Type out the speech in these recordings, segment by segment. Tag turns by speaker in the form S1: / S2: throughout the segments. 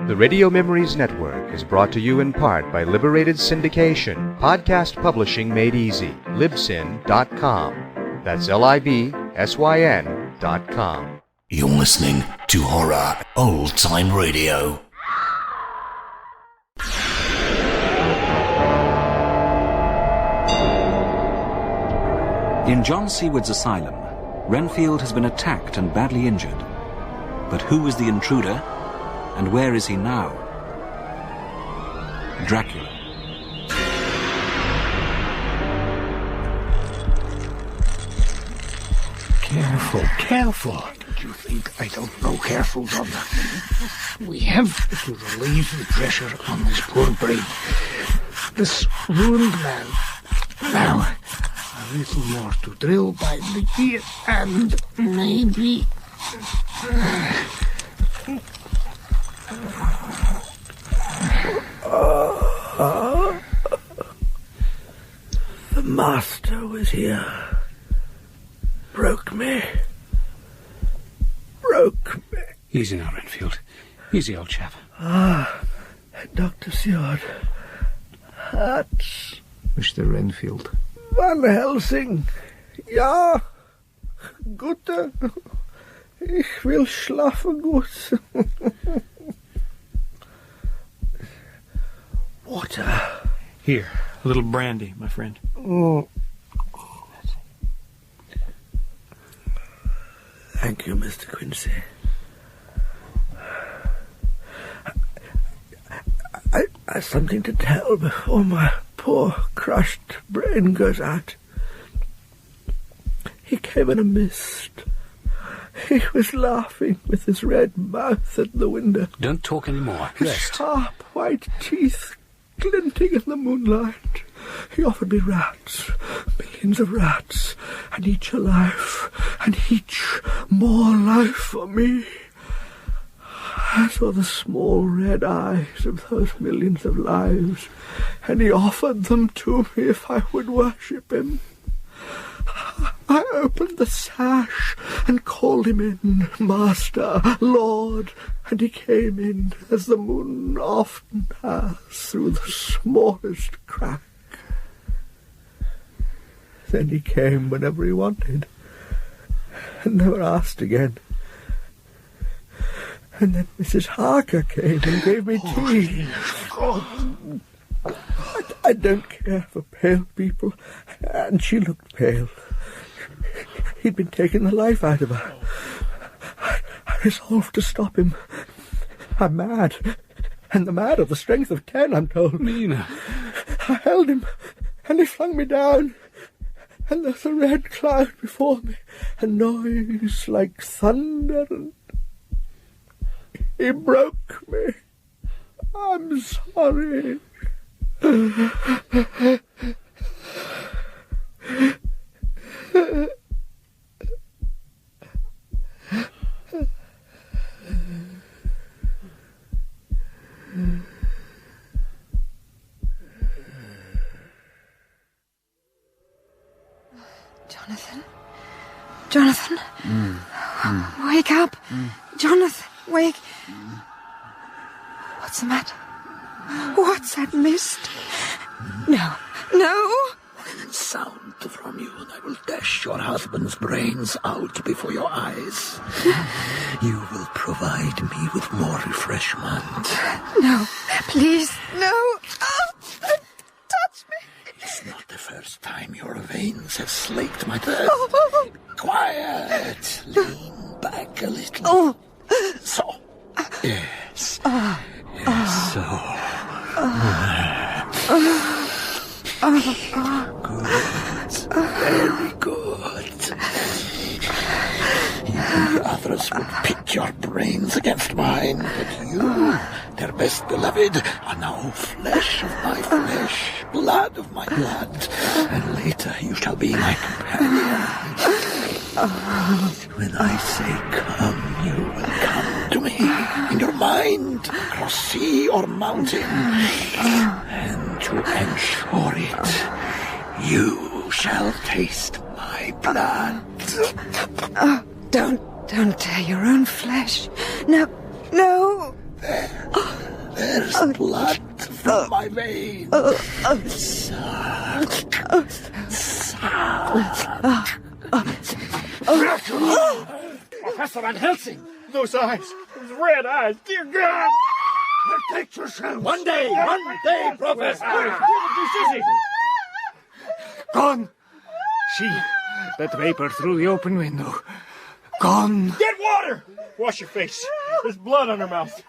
S1: The Radio Memories Network is brought to you in part by Liberated Syndication, podcast publishing made easy, libsyn.com. That's libsyn.com.
S2: You're listening to Horror Old Time Radio.
S3: In John Seward's asylum, Renfield has been attacked and badly injured. But who is the intruder, and where is he now? Dracula.
S4: Careful, careful. Don't you think I don't know careful, Doctor? We have to relieve the pressure on this poor brain. This ruined man. Now, a little more to drill by the ear, and maybe...
S5: The master was here. Broke me.
S4: Easy now, Renfield. Easy, old chap.
S5: Dr. Seward. Hats.
S4: Mr. Renfield.
S5: Van Helsing. Ja. Gute. Ich will schlafen gut. Water.
S6: Here, a little brandy, my friend.
S5: Oh. Thank you, Mr. Quincy. I have something to tell before my poor crushed brain goes out. He came in a mist. He was laughing with his red mouth at the window.
S4: Don't talk any more.
S5: His sharp white teeth glinting in the moonlight. He offered me rats, millions of rats, and each a life, and each more life for me. I saw the small red eyes of those millions of lives, and he offered them to me if I would worship him. I opened the sash and called him in, Master, Lord, and he came in, as the moon often has, through the smallest crack. Then he came whenever he wanted, and never asked again. And then Mrs. Harker came and gave me tea. I don't care for pale people, and she looked pale. He'd been taking the life out of her. I resolved to stop him. I'm mad, and the mad are the strength of 10, I'm told.
S4: Mina.
S5: I held him, and he flung me down, and there's a red cloud before me, a noise like thunder, and he broke me. I'm sorry.
S7: Jonathan? Wake up. Jonathan, wake. What's the matter? What's that mist? No.
S2: Sound from you, and I will dash your husband's brains out before your eyes. You will provide me with more refreshment.
S7: No, please, no. Oh, touch me.
S2: It's not the first time your veins have slaked my thirst. Quiet. Lean back a little. So. Yes. Yes, so. Good. Very good. Even others would pit your brains against mine, but you, their best beloved, are now flesh of my flesh, blood of my blood, and later you shall be my companion. When I say come, you will come to me, in your mind, across sea or mountain, and to ensure it, you shall taste my blood.
S7: Don't tear your own flesh. No.
S2: There. There's blood from my veins.
S4: Professor Van Helsing!
S6: Those eyes. Those red eyes. Dear God.
S2: Protect yourself.
S4: One day, Professor!
S2: Gone. See that vapor through the open window. Gone.
S6: Get water. Wash your face. There's blood on her mouth.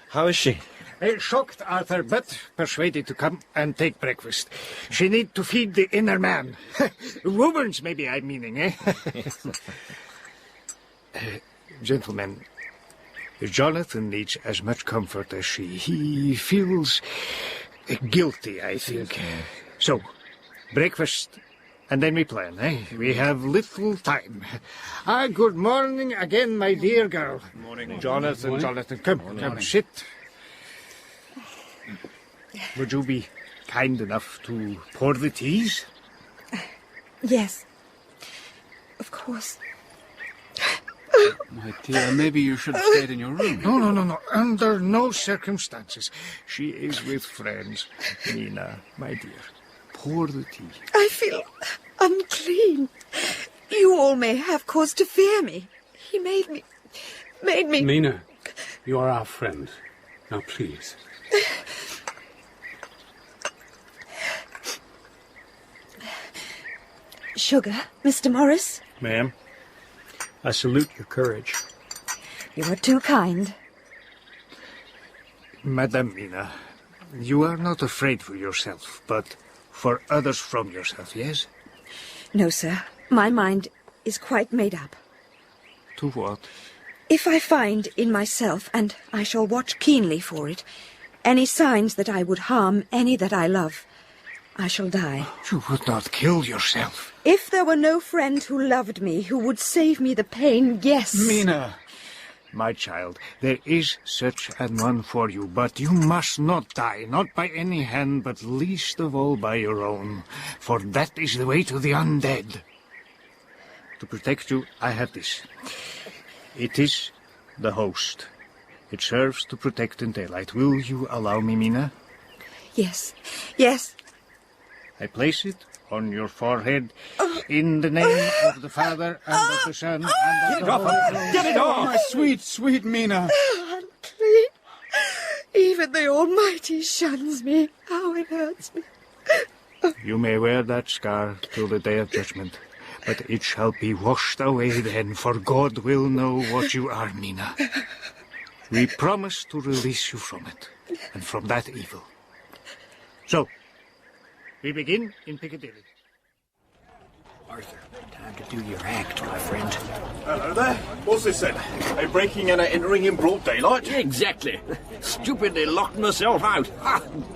S8: How is she?
S4: Shocked, Arthur, but persuaded to come and take breakfast. She need to feed the inner man. Woman's maybe I'm meaning, eh? Gentlemen, Jonathan needs as much comfort as she. He feels guilty, I think. So, breakfast, and then we plan, eh? We have little time. Good morning again, my dear girl.
S6: Morning.
S4: Jonathan, come, sit. Would you be kind enough to pour the teas?
S7: Yes. Of course.
S9: My dear, maybe you should have stayed in your room.
S4: No. Under no circumstances. She is with friends. Nina, my dear, pour the tea.
S7: I feel unclean. You all may have cause to fear me. He made me...
S9: Mina, you are our friend. Now, please.
S7: Sugar, Mr. Morris?
S6: Ma'am, I salute your courage.
S7: You are too kind.
S4: Madame Mina, you are not afraid for yourself, but for others from yourself, yes?
S7: No, sir. My mind is quite made up.
S4: To what?
S7: If I find in myself, and I shall watch keenly for it, any signs that I would harm any that I love, I shall die.
S4: You would not kill yourself.
S7: If there were no friend who loved me, who would save me the pain, yes.
S4: Mina! My child, there is such an one for you, but you must not die, not by any hand, but least of all by your own, for that is the way to the undead. To protect you, I have this. It is the host. It serves to protect in daylight. Will you allow me, Mina?
S7: Yes.
S4: I place it on your forehead in the name of the Father and of the Son and of the Holy Ghost.
S9: Get it off! My sweet Mina.
S7: Unclean. Even the Almighty shuns me. How it hurts me.
S4: You may wear that scar till the day of judgment, but it shall be washed away then, for God will know what you are, Mina. We promise to release you from it, and from that evil. So, we begin in Piccadilly.
S2: Arthur, time to do your act, my friend.
S10: Hello there. What's this then? A breaking and a entering in broad daylight?
S2: Exactly. Stupidly locked myself out.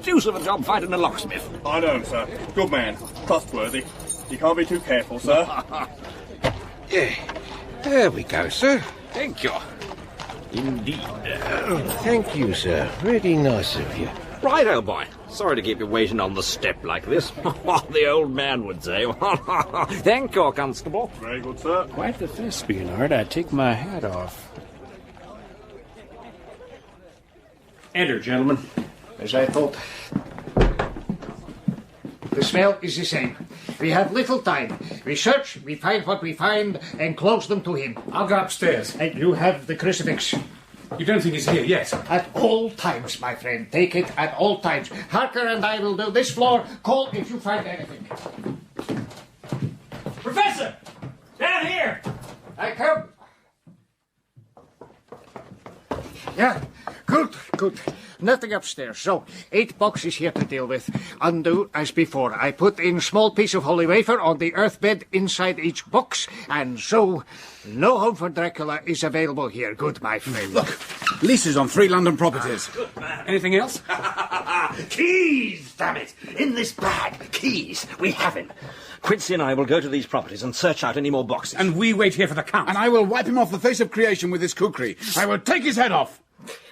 S2: Deuce of a job fighting a locksmith.
S10: I know, sir. Good man. Trustworthy. You can't be too careful, sir.
S8: Yeah. There we go, sir.
S2: Thank you. Indeed.
S8: Thank you, sir. Really nice of you.
S11: Right, old boy. Sorry to keep you waiting on the step like this. The old man would say. Thank you, Constable.
S10: Very good, sir.
S9: Quite the thespian, Art. I take my hat off.
S6: Enter, gentlemen.
S4: As I thought. The smell is the same. We have little time. We search, we find what we find, and close them to him.
S9: I'll go upstairs.
S4: And you have the crucifix.
S9: You don't think he's here yet?
S4: At all times, my friend. Take it at all times. Harker and I will do this floor. Call if you find anything.
S6: Professor! Down here!
S4: I come. Yeah, good. Nothing upstairs. So, 8 boxes here to deal with. Undo as before. I put in small piece of holy wafer on the earth bed inside each box, and so no home for Dracula is available here. Good, my friend.
S9: Look, leases on 3 London properties. Anything else?
S2: Keys, damn it! In this bag. Keys. We have him.
S11: Quincy and I will go to these properties and search out any more boxes.
S9: And we wait here for the Count.
S12: And I will wipe him off the face of creation with this kukri. I will take his head off.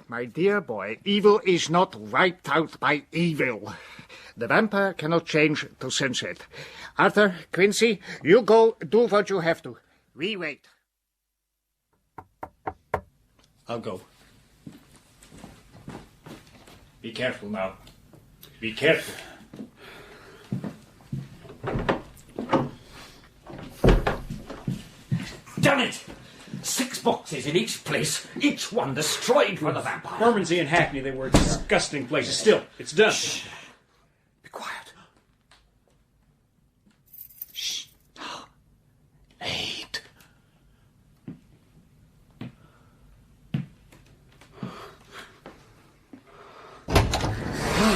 S4: My dear boy, evil is not wiped out by evil. The vampire cannot change till sunset. Arthur, Quincy, you go do what you have to. We wait. I'll go. Be careful now. Be careful.
S2: Done it! 6 boxes in each place, each one destroyed for the vampire.
S6: Bermondsey and Hackney, they were disgusting places. Still, it's done.
S2: Shh. Be quiet. Shh. 8.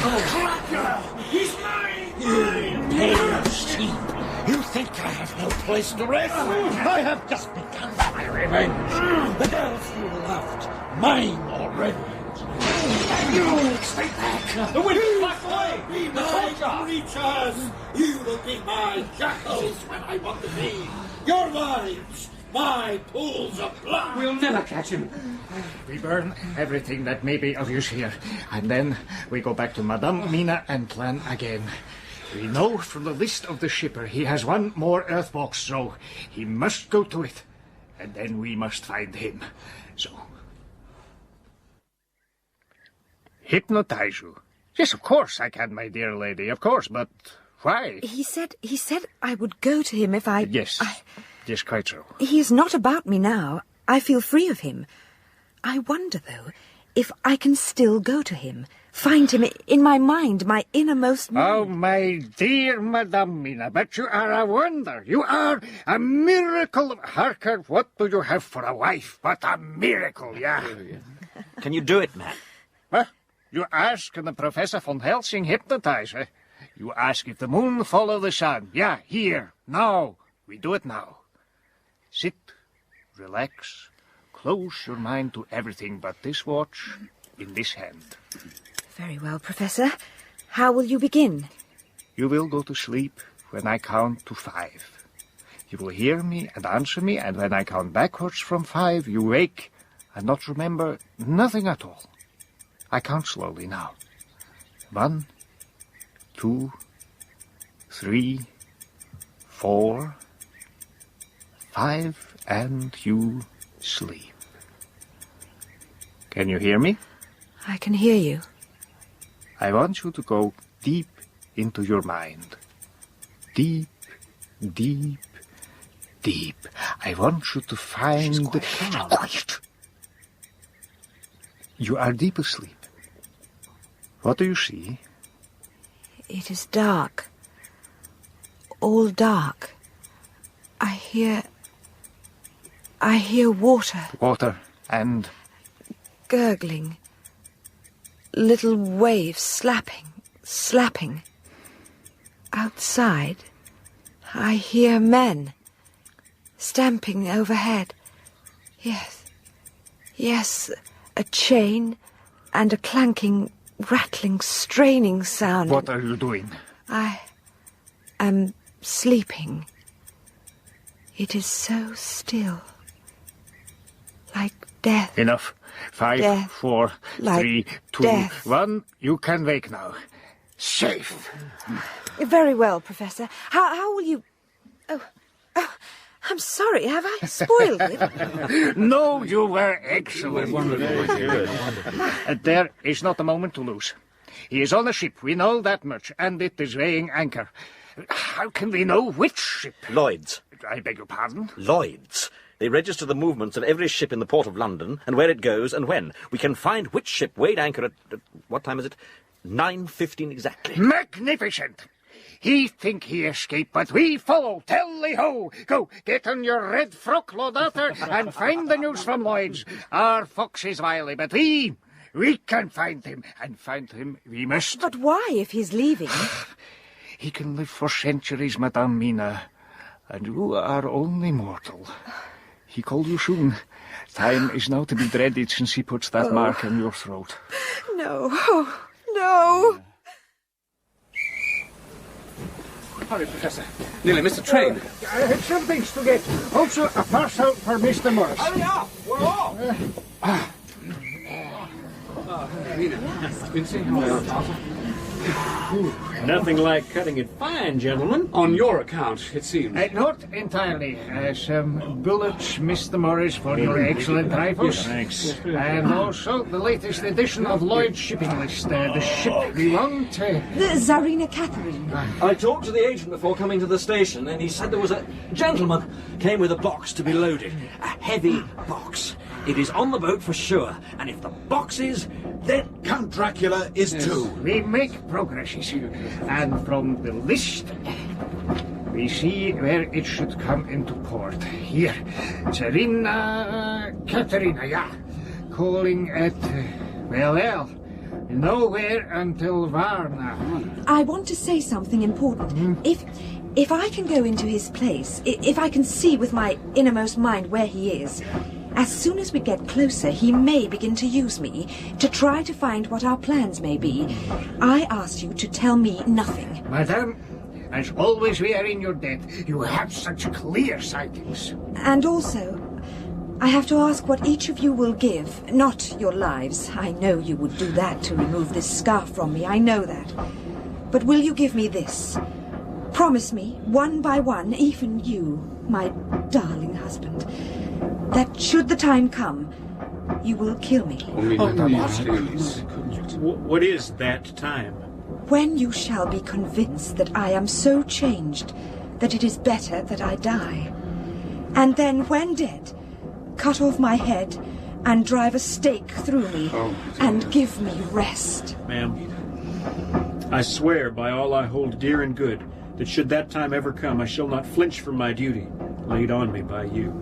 S2: Dracula! He's mine! You pair of sheep! You think I have no place to rest? I have just begun my revenge. The girls you loved, mine already. You stay back!
S6: The wind is black away!
S2: Be my creatures! You will be my jackals when I want to be. Your wives, my pools of blood.
S4: We'll never catch him. We burn everything that may be of use here, and then we go back to Madame Mina and plan again. We know from the list of the shipper he has one more earth box, so he must go to it, and then we must find him. So, hypnotize you? Yes, of course I can, my dear lady, of course, but why?
S7: He said I would go to him if I...
S4: Yes, yes, quite so.
S7: He is not about me now. I feel free of him. I wonder, though, if I can still go to him, find him in my mind, my innermost mind.
S4: Oh, my dear Madame Mina, but you are a wonder. You are a miracle. Harker, what do you have for a wife but a miracle, yeah?
S11: Can you do it, man?
S4: What? You ask and the Professor von Helsing hypnotize, eh? You ask if the moon follow the sun. Yeah, here, now. We do it now. Sit, relax, close your mind to everything but this watch in this hand.
S7: Very well, Professor. How will you begin?
S4: You will go to sleep when I count to 5. You will hear me and answer me, and when I count backwards from 5, you wake and not remember nothing at all. I count slowly now. 1, 2, 3, 4, 5, and you sleep. Can you hear me?
S7: I can hear you.
S4: I want you to go deep into your mind. Deep, deep, deep. I want you to find... Quiet! You are deep asleep. What do you see?
S7: It is dark. All dark. I hear water.
S4: Water and...
S7: Gurgling. Little waves slapping. Outside, I hear men stamping overhead. Yes, a chain and a clanking, rattling, straining sound.
S4: What are you doing?
S7: I am sleeping. It is so still. Like death.
S4: Enough. 5,
S7: Death.
S4: 4,
S7: Like
S4: 3, 2,
S7: death.
S4: 1. You can wake now. Safe.
S7: Very well, Professor. How will you... Oh, I'm sorry. Have I spoiled it?
S4: No, you were excellent. There is not a moment to lose. He is on a ship, we know that much, and it is weighing anchor. How can we know which ship?
S11: Lloyd's.
S4: I beg your pardon?
S11: Lloyd's. They register the movements of every ship in the port of London, and where it goes and when. We can find which ship weighed anchor at what time is it? 9:15 exactly.
S4: Magnificent! He think he escaped, but we follow. Tally-ho! Go, get on your red frock, Laudator, and find the news from Lloyd's. Our fox is wily, but we can find him, and find him we must.
S7: But why, if he's leaving?
S4: He can live for centuries, Madame Mina, and you are only mortal. He called you soon. Time is now to be dreaded since he puts that mark on your throat.
S7: No, no.
S9: Hurry, Professor. Nearly missed a train.
S4: I had some things to get. Also, a parcel for Mr. Morris.
S10: Hurry up! We're off!
S9: Mina, been seeing how
S13: Nothing like cutting it fine, gentlemen.
S9: On your account, it seems.
S4: Not entirely. Some bullets, Mr. Morris, for your excellent rifles.
S13: Yes, thanks.
S4: And also the latest edition of Lloyd's shipping list. The ship we want.
S7: The Tsarina Catherine.
S11: I talked to the agent before coming to the station, and he said there was a gentleman came with a box to be loaded. A heavy box. It is on the boat for sure, and if the box is, then
S2: Count Dracula is too.
S4: We make progresses, and from the list we see where it should come into port. Here, Tsarina Katerina, yeah. Calling at, well, nowhere until Varna.
S7: I want to say something important. If I can go into his place, if I can see with my innermost mind where he is, as soon as we get closer, he may begin to use me to try to find what our plans may be. I ask you to tell me nothing.
S4: Madame, as always we are in your debt. You have such clear sightings.
S7: And also, I have to ask what each of you will give, not your lives. I know you would do that to remove this scarf from me, I know that. But will you give me this? Promise me, one by one, even you, my darling husband, that should the time come, you will kill me.
S13: What is that time?
S7: When you shall be convinced that I am so changed that it is better that I die. And then, when dead, cut off my head and drive a stake through me and give me rest.
S13: Ma'am, I swear by all I hold dear and good that should that time ever come, I shall not flinch from my duty laid on me by you.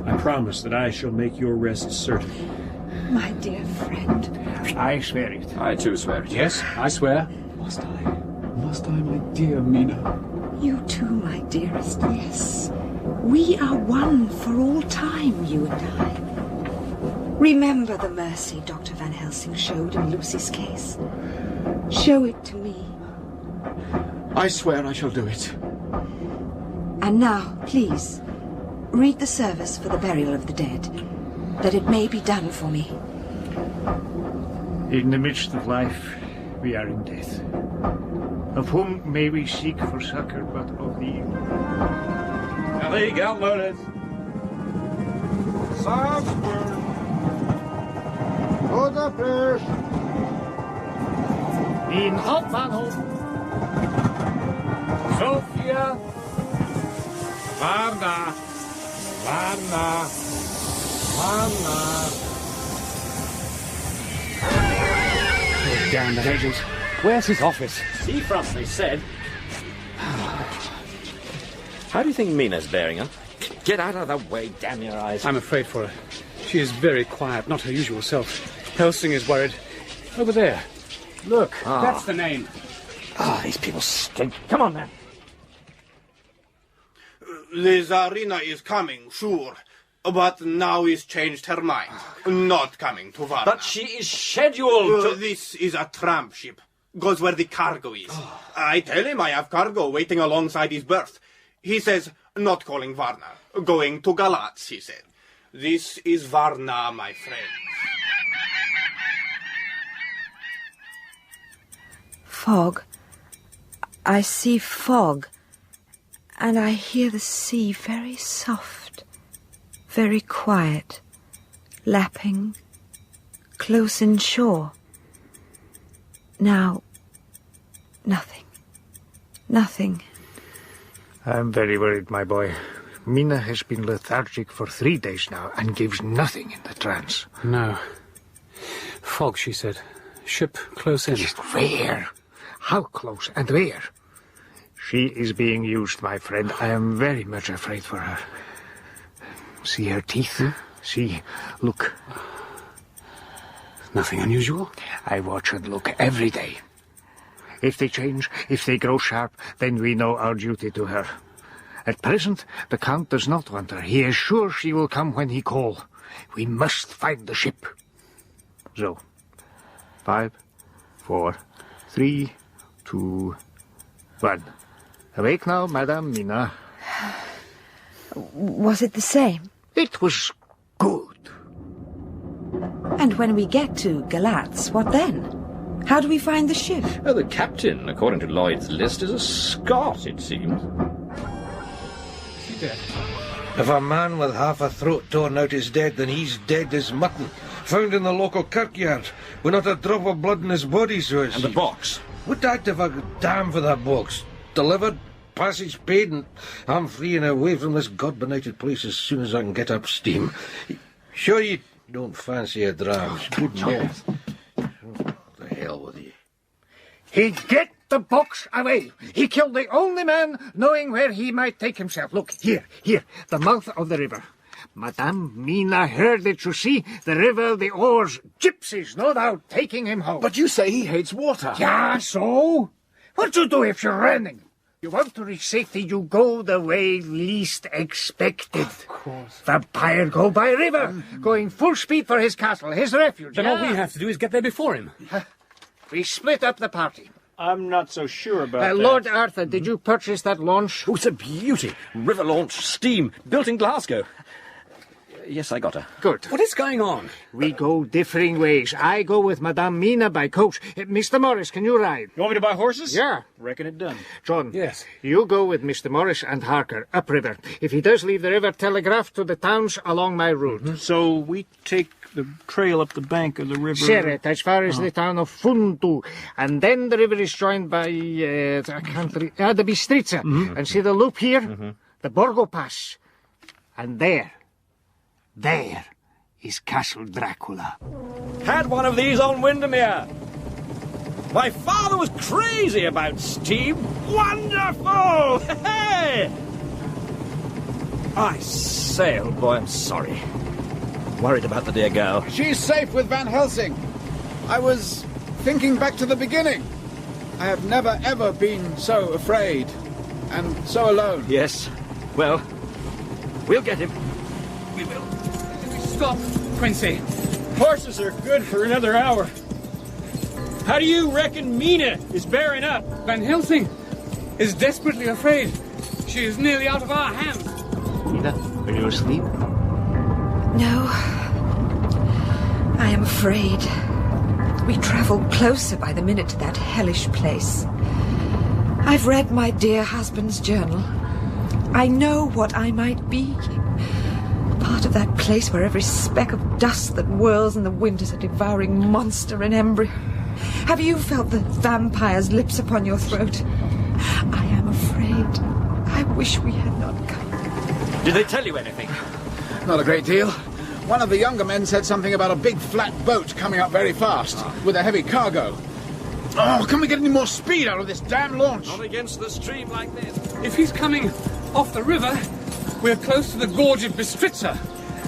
S13: I promise that I shall make your rest certain.
S7: My dear friend.
S4: I swear it.
S9: I too swear it. Yes, I swear. Must I? Must I, my dear Mina?
S7: You too, my dearest, yes. We are one for all time, you and I. Remember the mercy Dr. Van Helsing showed in Lucy's case. Show it to me.
S2: I swear I shall do it.
S7: And now, please, read the service for the burial of the dead, that it may be done for me.
S4: In the midst of life, we are in death. Of whom may we seek for succor but of thee?
S12: Allez, garde-molles.
S5: Salzburg. Budapest.
S4: In Hauptbahnhof. Sofia.
S12: Varna. Varna. Varna.
S9: Oh, damn that agent. Where's his office?
S11: Seafront, they said. How do you think Mina's bearing her? Get out of the way, damn your eyes.
S9: I'm afraid for her. She is very quiet, not her usual self. Helsing is worried. Over there. Look, that's the name.
S11: These people stink. Come on, man.
S10: The Tsarina is coming, sure. But now is changed her mind. Not coming to Varna.
S11: But she is scheduled to...
S10: This is a tramp ship. Goes where the cargo is. I tell him I have cargo waiting alongside his berth. He says, not calling Varna. Going to Galatz, he said. This is Varna, my friend.
S7: Fog. I see fog. And I hear the sea very soft, very quiet, lapping, close inshore. Now, nothing. Nothing.
S4: I'm very worried, my boy. Mina has been lethargic for 3 days now and gives nothing in the trance.
S9: No. Fog, she said. Ship close in.
S4: Just where? How close and where? She is being used, my friend. I am very much afraid for her. See her teeth? See, look.
S9: Nothing unusual?
S4: I watch and look every day. If they change, if they grow sharp, then we know our duty to her. At present, the Count does not want her. He is sure she will come when he call. We must find the ship. So, 5, 4, 3, 2, 1. Awake now, Madame Mina.
S7: Was it the same?
S4: It was good.
S7: And when we get to Galatz, what then? How do we find the ship?
S14: Well, the captain, according to Lloyd's list, is a Scot, it seems.
S8: If a man with half a throat torn out is dead, then he's dead as mutton. Found in the local kirkyard, with not a drop of blood in his body, so it's...
S14: And the box?
S8: Would I give a damn for that box? Delivered, passage paid, and I'm free and away from this god-benighted place as soon as I can get up steam. Sure you don't fancy a dram? Good night. The hell with you.
S4: He'd get the box away. He killed the only man knowing where he might take himself. Look, here, the mouth of the river. Madame Mina heard it, you see. The river, the oars, gypsies, no doubt, taking him home.
S12: But you say he hates water.
S4: Yeah, so? What do you do if you're running? You want to reach safety, you go the way least expected.
S9: Of course.
S4: Vampire go by river, going full speed for his castle, his refuge.
S9: Then all we have to do is get there before him.
S4: We split up the party.
S13: I'm not so sure about that.
S4: Lord Arthur, did you purchase that launch?
S11: Oh, it's a beauty. River launch, steam, built in Glasgow. Yes, I got her.
S4: Good.
S9: What is going on?
S4: We go differing ways. I go with Madame Mina by coach. Mr. Morris, can you ride?
S13: You want me to buy horses?
S4: Yeah.
S13: Reckon it done.
S4: John.
S9: Yes.
S4: You go with Mr. Morris and Harker, upriver. If he does leave the river, telegraph to the towns along my route.
S13: Mm-hmm. So we take the trail up the bank of the river...
S4: Share as far as the town of Funtu. And then the river is joined by, the Bistritza. And see the loop here? The Borgo Pass. And there is Castle Dracula.
S11: Had one of these on Windermere. My father was crazy about steam. Wonderful! Hey! I say, old boy, I'm sorry. Worried about the dear girl.
S12: She's safe with Van Helsing. I was thinking back to the beginning. I have never, ever been so afraid. And so alone.
S11: Yes. Well, we'll get him. We will.
S9: Stop, Quincy.
S13: Horses are good for another hour. How do you reckon Mina is bearing up?
S9: Van Helsing is desperately afraid. She is nearly out of our hands.
S4: Mina, are you asleep?
S7: No. I am afraid. We travel closer by the minute to that hellish place. I've read my dear husband's journal. I know what I might be. Part of that place where every speck of dust that whirls in the wind is a devouring monster in embryo. Have you felt the vampire's lips upon your throat? I am afraid. I wish we had not come.
S11: Did they tell you anything?
S12: Not a great deal. One of the younger men said something about a big flat boat coming up very fast with a heavy cargo. Oh, can we get any more speed out of this damn launch?
S11: Not against the stream like this.
S9: If he's coming off the river, we're close to the gorge of Bistritza,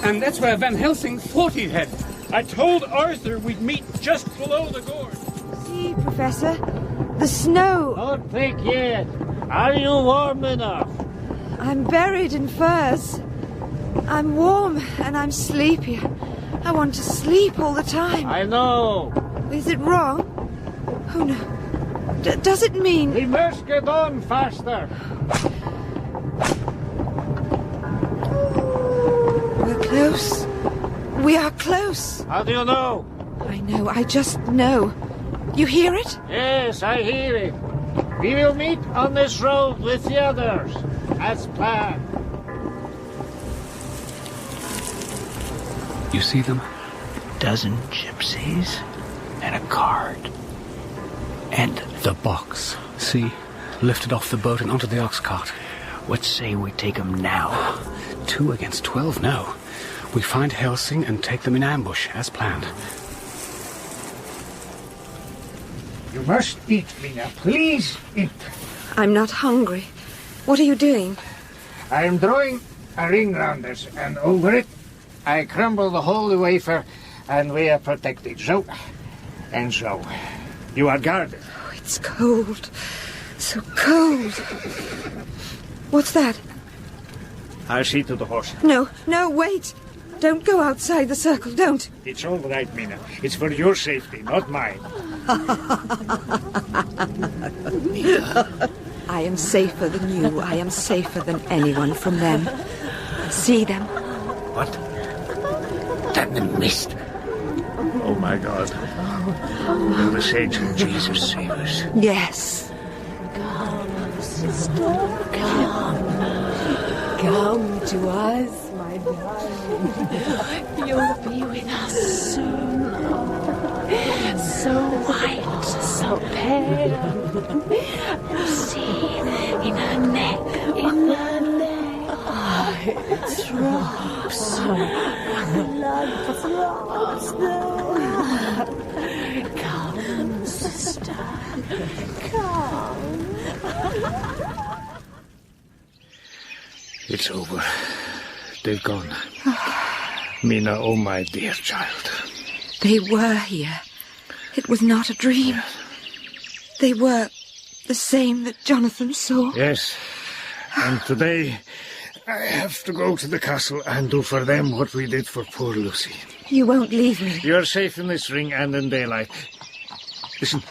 S9: and that's where Van Helsing thought he'd head.
S13: I told Arthur we'd meet just below the gorge.
S7: See, Professor, the snow.
S4: Don't think yet. Are you warm enough?
S7: I'm buried in furs. I'm warm and I'm sleepy. I want to sleep all the time.
S4: I know.
S7: Is it wrong? Oh, no. Does it mean...
S4: We must get on faster.
S7: We're close. We are close.
S4: How do you know?
S7: I know. I just know. You hear it?
S4: Yes, I hear it. We will meet on this road with the others, as planned.
S9: You see them?
S4: A dozen gypsies and a cart.
S9: And the box. See? Lifted off the boat and onto the ox cart.
S4: What say we take them now?
S9: 2 against 12, no. We find Helsing and take them in ambush, as planned.
S4: You must eat, Mina. Please eat.
S7: I'm not hungry. What are you doing?
S4: I am drawing a ring round us, and over it I crumble the holy wafer, and we are protected. So, and so. You are guarded.
S7: Oh, it's cold. So cold. What's that?
S4: I'll see to the horse.
S7: No, wait. Don't go outside the circle, don't.
S4: It's all right, Mina. It's for your safety, not mine.
S7: I am safer than you. I am safer than anyone from them. See them?
S4: What? That the mist. Oh, my God. Will the saints of Jesus save us?
S7: Yes.
S15: Come, sister, come. Come to us, my darling. You'll be with us soon. So white, so pale. See, in her neck, it throbs. Blood throbs there. Come, sister, come.
S4: It's over. They've gone. Mina, oh my dear child.
S7: They were here. It was not a dream. They were the same that Jonathan saw.
S4: Yes. And today I have to go to the castle and do for them what we did for poor Lucy.
S7: You won't leave me.
S4: You're safe in this ring and in daylight. Listen.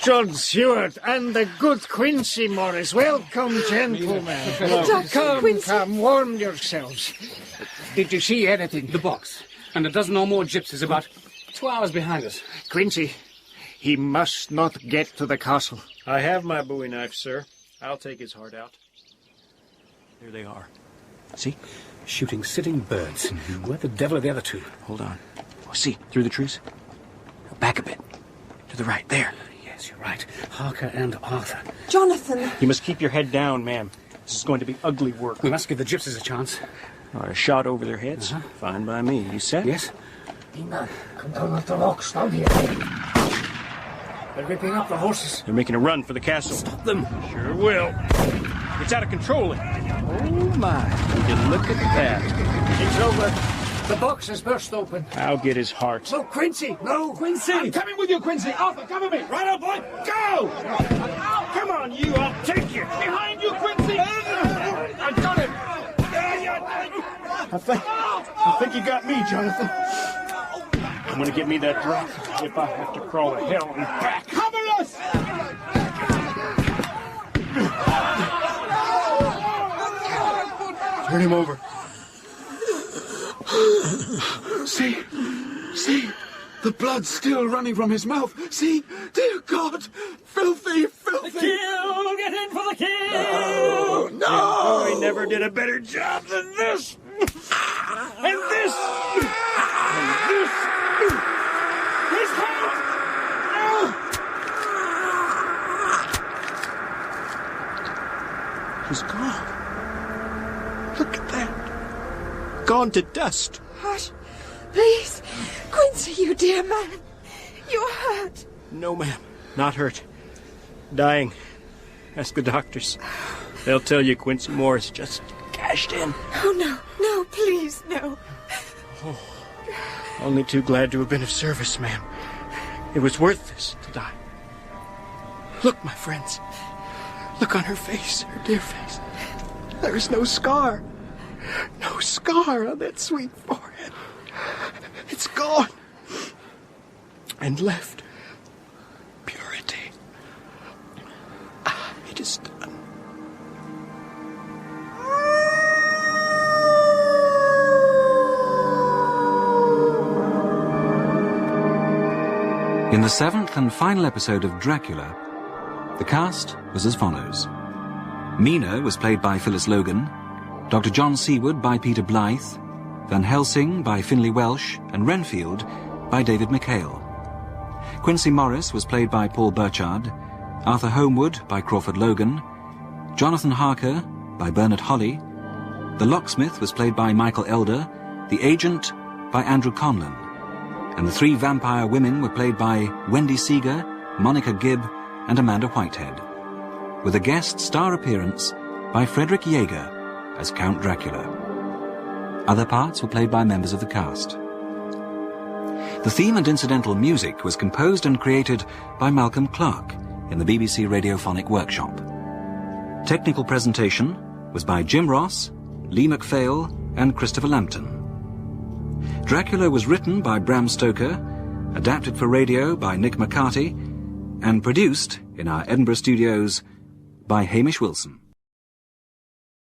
S4: John Stewart and the good Quincy Morris. Welcome, gentlemen. Come, warm yourselves. Did you see anything?
S9: The box. And a dozen or more gypsies about 2 hours behind us.
S4: Quincy, he must not get to the castle.
S13: I have my bowie knife, sir. I'll take his heart out. There they are.
S9: See? Shooting sitting birds. Where the devil are the other two?
S11: Hold on. Oh, see, through the trees. Back a bit. To the right, there.
S9: Yes, you're right. Harker and Arthur.
S7: Jonathan!
S13: You must keep your head down, ma'am. This is going to be ugly work.
S9: We must give the gypsies a chance.
S13: A shot over their heads? Fine by me. You set?
S9: Yes.
S4: Mina, come down with the rocks down here. They're whipping up the horses.
S13: They're making a run for the castle.
S9: Stop them.
S13: Sure will. It's out of control. Oh, my. You look at that.
S4: It's over. The box has burst open.
S13: I'll get his heart.
S4: No, Quincy! No!
S9: Quincy!
S6: I'm coming with you, Quincy! Arthur, cover me! Right on, boy! Go! Come on, you! I'll take you! Behind you, Quincy! I've got him! I think you got me, Jonathan.
S13: I'm going to get me that drop if I have to crawl to hell and back.
S6: Cover us!
S13: Turn him over.
S2: See, the blood's still running from his mouth. See, dear God, filthy.
S11: The kill! Get in for the kill!
S2: No!
S13: He never did a better job than this. And this. And this. His heart. He's gone. Look at that. Gone to dust.
S7: Hush. Please. Quincy, you dear man. You're hurt.
S13: No, ma'am. Not hurt. Dying. Ask the doctors. They'll tell you Quincy Morris just cashed in.
S7: Oh, no, please, no.
S13: Oh, only too glad to have been of service, ma'am. It was worth this to die. Look, my friends. Look on her face, her dear face. There is no scar. No scar on that sweet forehead. It's gone. And left purity. It is done.
S3: In the 7th and final episode of Dracula, the cast was as follows. Mina was played by Phyllis Logan, Dr. John Seawood by Peter Blythe, Van Helsing by Finlay Welsh, and Renfield by David McHale. Quincy Morris was played by Paul Burchard, Arthur Homewood by Crawford Logan, Jonathan Harker by Bernard Holly, the locksmith was played by Michael Elder, the agent by Andrew Conlon, and the 3 vampire women were played by Wendy Seeger, Monica Gibb, and Amanda Whitehead, with a guest star appearance by Frederick Yeager as Count Dracula. Other parts were played by members of the cast. The theme and incidental music was composed and created by Malcolm Clark in the BBC Radiophonic Workshop. Technical presentation was by Jim Ross, Lee MacPhail, and Christopher Lampton. Dracula was written by Bram Stoker, adapted for radio by Nick McCarty, and produced in our Edinburgh studios by Hamish Wilson.